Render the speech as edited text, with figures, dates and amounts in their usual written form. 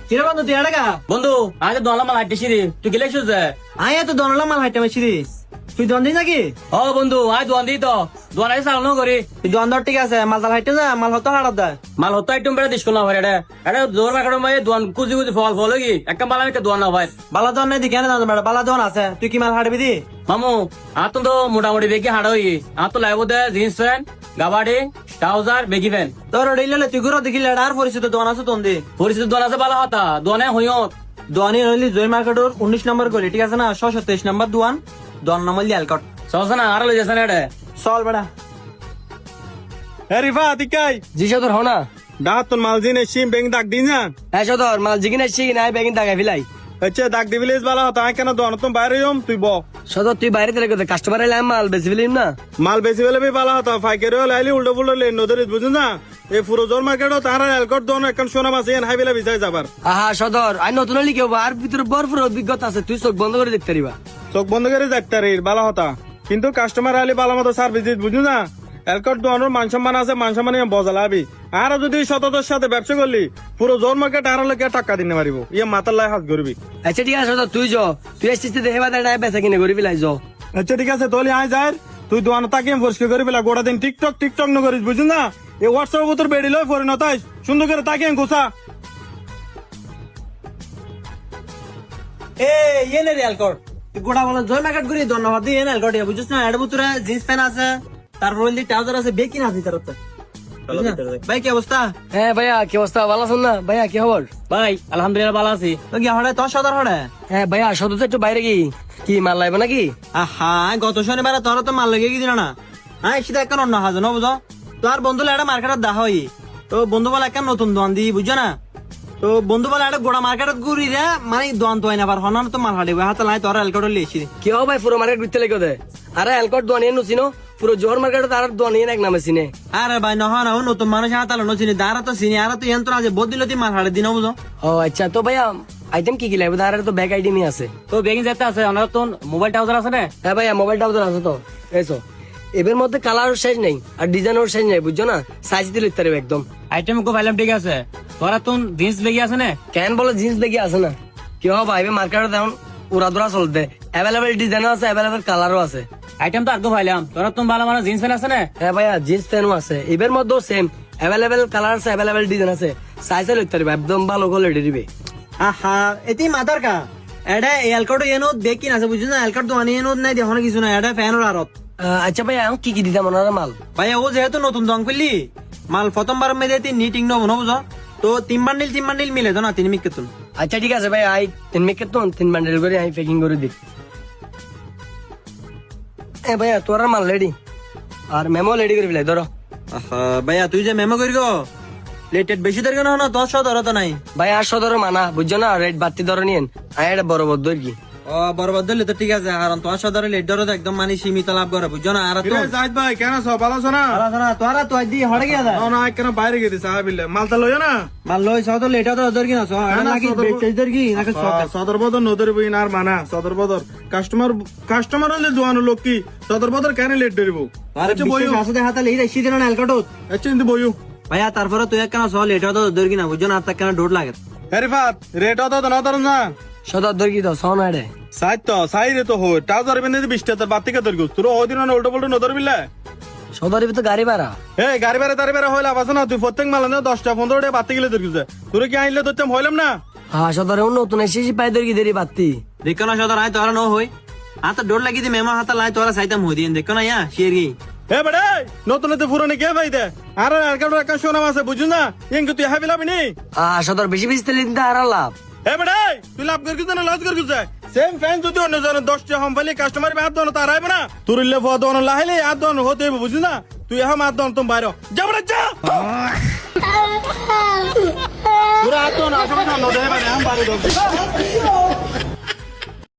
কিরে বন্ধু তুই এড়া বন্ধু আজ দোলা মাল হাইটেছি রে তুই গেলে শুছে আয় তো দনলা মাল হাইতে মাছি রে তুই দন দি নাকি ও বন্ধু আজ দোয়ান দি তো দোয়ান আই চালানো করি তুই দন দর ঠিক আছে মাল হাইতে যা মাল হতো হাড়াত দা মাল হতো আইটম বেড়ে দিস না ভাই এটা জোর মার্কেট মাই দোয়ান কুজি কুজি ফল ফল কি একটা মাল আমি দোয়ান না ভাই বালা দন নাই দিকে না বেড়া বালা দন আছে তুই কি মাল হাড়বি দি মামু আর তো মোটামুটি বেগি হাড় হই আর তো লাগবো দে জিন্স প্যান্ট গাবাডি ট্রাউজার বেগি প্যান্ট তোর ওড়িলে তুই গুরো দেখিলে আর পরিচিত দন আছে তোন দি পরিস্থিতি দোয়ান আছে ভালো হতা দোয়ানে হইও দোয়ানি হইলি জয় মার্কেটর 19 নম্বর গলি ঠিক আছে না 623 নম্বর দোয়ান দন নাম হইলি আলকট চলছে না আর লই যাচ্ছে না এটা চল বেড়া হ্যাঁ রিফা দিকাই জি সদর হও না ডাক তোর মাল জিনে সিম ব্যাংক ডাক দিন না হ্যাঁ সদর মাল জিগিন আসছি না বেগিন দাগাই ফিলাই আচ্ছা ডাক দিবিলে ভালো হতো আমি কেন দোয়ান তুমি বাইরে হইম তুই ব সদর তুই বাইরে থেকে কাস্টমার এলাম মাল বেশি ফিলিম না মাল বেশি বেলে ভালো হতো ফাইকারি লাইলি উল্টো ফুল্টো লেন নদরে বুঝুন না এই ফুরোজোর মার্কেটও তারা এলকট দোন এখন সোনা মাছ এন হাইবেলা বিছাই যাবার আহা সদর আই নতুন হলি কেউ আর ভিতরে বরফুর অভিজ্ঞতা আছে তুই চোখ বন্ধ করে দেখতে পারিবা চোখ বন্ধ করে ডাক্তারি ভালো হতা কিন্তু কাস্টমার আলি ভালো মতো সার্ভিস দিত বুঝুন না এলকট দোয়ানোর মান সম্মান আছে মান সম্মান বজালাবি আর যদি সততার সাথে ব্যবসা করলি পুরো জোর মার্কেট আর লোকে টাকা দিতে পারিব ইয়ে মাথার লাই হাত করবি আচ্ছা ঠিক আছে সদর তুই যো তুই আসছিস দেখে বাদে নাই বেচা কিনে করি ফেলাই যো আচ্ছা ঠিক আছে তোলি আয় যাই তুই দোয়ানো তাকে পরিষ্কার করে ফেলা গোটা দিন টিকটক টিকটক ন করিস বুঝুন না এই হোয়াটসঅ্যাপ তোর বেড়ি লয় ফরে নতাইস সুন্দর করে তাকে গোসা এ ইয়ে রে আলকট গোড়া বলা জয় মার্কেট করি ধন্যবাদ দি এন আলকট বুঝছিস না এর ভিতরে জিন্স প্যান্ট আছে তারপর হইলি ট্রাউজার আছে বেকি না ভিতরে তো ভাই কি অবস্থা হ্যাঁ ভাইয়া কি অবস্থা ভালো আছেন না ভাইয়া কি খবর ভাই আলহামদুলিল্লাহ ভালো আছি তো কি হড়ে তোর সদর হড়ে হ্যাঁ ভাইয়া সদর তো একটু বাইরে কি মাল লাগবে নাকি আহা গত শনিবার তোর তো মাল লেগে গেছিল না হ্যাঁ সেটা একটা অন্য হাজার ন বুঝো তোর বন্ধু একটা মার্কেটত দেখা হই তো বন্ধু বলে একটা নতুন দোয়ান দি বুঝছো না তো বন্ধু বলে একটা গোড়া মার্কেটত ঘুরি রে মানে দোয়ান তো হয় না পার হন তো মাল হাঁটিবে হাতে লাই তোর এলকট লিয়েছি কি হো ভাই পুরো মার্কেট ঘুরতে লেগে দে আরে এলকট দোয়ানিয়ে নুচিনো পুরো জোহর মার্কেটে আর দোয়ানিয়ে এক নামে চিনে আরে ভাই নহা না নতুন মানুষ হাতালো নচিনি দাঁড়া তো চিনি আর তো যন্ত্র আছে বদলিল তুই মাল হাড়ে দিন বুঝো ও আচ্ছা তো ভাইয়া আইটেম কি কি লাগবে আর তো ব্যাগ আইটেমই আছে তো ব্যাগিং যেতে আছে আমরা তো মোবাইল টাউজার আছে না হ্যাঁ ভাইয়া মোবাইল টাউজার আছে তো এসো এর মধ্যে কালার সাইজ নেই আর ডিজাইনের সাইজ নেই বুঝছো না সাইজ দিলে ইত্যাদি একদম আইটেম কো ফাইলাম ঠিক আছে তোরা তো জিন্স বেগি আছে না কেন বলে জিন্স বেগি আছে না কি হবে ভাই মার্কেটে এখন উড়া দুরা চলতে অ্যাভেলেবল ডিজাইনও আছে অ্যাভেলেবল কালারও আছে আইটেম তো আগে ফাইলাম তোরা তো ভালো মানে জিন্স প্যান্ট আছে না হ্যাঁ ভাইয়া জিন্স প্যান্টও আছে এর মধ্যেও সেম অ্যাভেলেবল কালার আছে অ্যাভেলেবল ডিজাইন আছে সাইজে লইতে পারবে একদম ভালো করে দিবে আহা এটি মাদার কা এটা এলকট এনো দেখি না বুঝছো না এলকট দোয়ানি এনো নাই দেখো কিছু না এটা ফ্যান আরত আচ্ছা ভাইয়া এখন কি কি দিতাম ওনারা মাল ভাইয়া ও যেহেতু নতুন দং করলি মাল প্রথমবার মেয়েদের নিটিং নব না বুঝো তো তিন বান্ডিল মিলে তো না তিন মিক কেতুন আচ্ছা ঠিক আছে ভাই আই 3 মিক কেতুন 3 বান্ডিল করে আই প্যাকিং করে দিই এ ভাইয়া তোরা মাল রেডি আর মেমো রেডি করে ফেলাই ধরো আহা ভাইয়া তুই যে মেমো করিগো লেটেড বেশি দরকার না 10 ধরো তো নাই ভাই 800 ধরো মানা বুঝছো না রেট বাড়তি ধরো নিয়েন আই এটা বড় বড় ধর কি ও বরবাদ দিলে তো ঠিক আছে কারণ 10 ধরে লেট ধরো তো একদম মানে সীমিত লাভ করে বুঝছো না আর তো জাহিদ ভাই কেন সব ভালো আছো না আলাদা তোরা তো আজ দি হড়ে গিয়া দা না কেন বাইরে গেছি সাহাবিলে মালটা লইও না মাল লই সব তো লেট তো দরকি না সো এটা নাকি বেচে দরকি নাকি সদর বদর নদর বই আর মানা সদর বদর কাস্টমার হলে দোয়ানো লোক কি সদর বদর কেন লেট ধরিব আরে বইও আসতে হাতে লেই রাখছি দিন না এলকটত আচ্ছা কিন্তু বইও ভাইয়া তারপরে তুই কেন সব লেট তো দরকি না বুঝছো না আর তা কেন ডোট লাগে হেরিফাত রেট তো না ধরুন না সদর ধর কি তো সোনা রে সাইড তো সাইরে তো হয় টাউজার বেঁধে 20 টাকা বাতিকে ধর গুস তোর ওই দিন না উল্টো পল্টো নদর বিলে সদর তো গাড়ি ভাড়া এই গাড়ি ভাড়া তারি ভাড়া হইলা বাসা না তুই প্রত্যেক মাল না 10 টা 15 টা বাতি গেলে ধর গুছে তোর কি আইলে তো তেম হইলাম না হ্যাঁ সদর নতুন এসেছি পাই ধর কি দেরি বাতি দেখো না সদর আয় তোরা ন হই হাতে ডোট লাগি দি মেমা হাতে লাই তোরা সাইতাম হই দিন দেখো না ইয়া শের কি এ বড়ে নতুন তো পুরনো কে ফাইদে আর এলকাটা একটা শোনা আছে বুঝুন না ইংকে তুই হাবি লাভ নি সদর বেশি বেশি তেলে দিতে আর লাভ এ বড়ে তুই লাভ কর কিছু না লস কর কিছু সেম ফ্যান যদি অন্য জন 10 টা হাম ফাইলে কাস্টমার বে হাত দন তার আইবে না তোর ইল্লে ফো দন লাইলে হাত দন হতে বুঝুন না তুই হাম হাত দন তুমি বাইরে যা বড়ে যা পুরা হাত দন আসবে না নদে বাইরে হাম বাইরে দন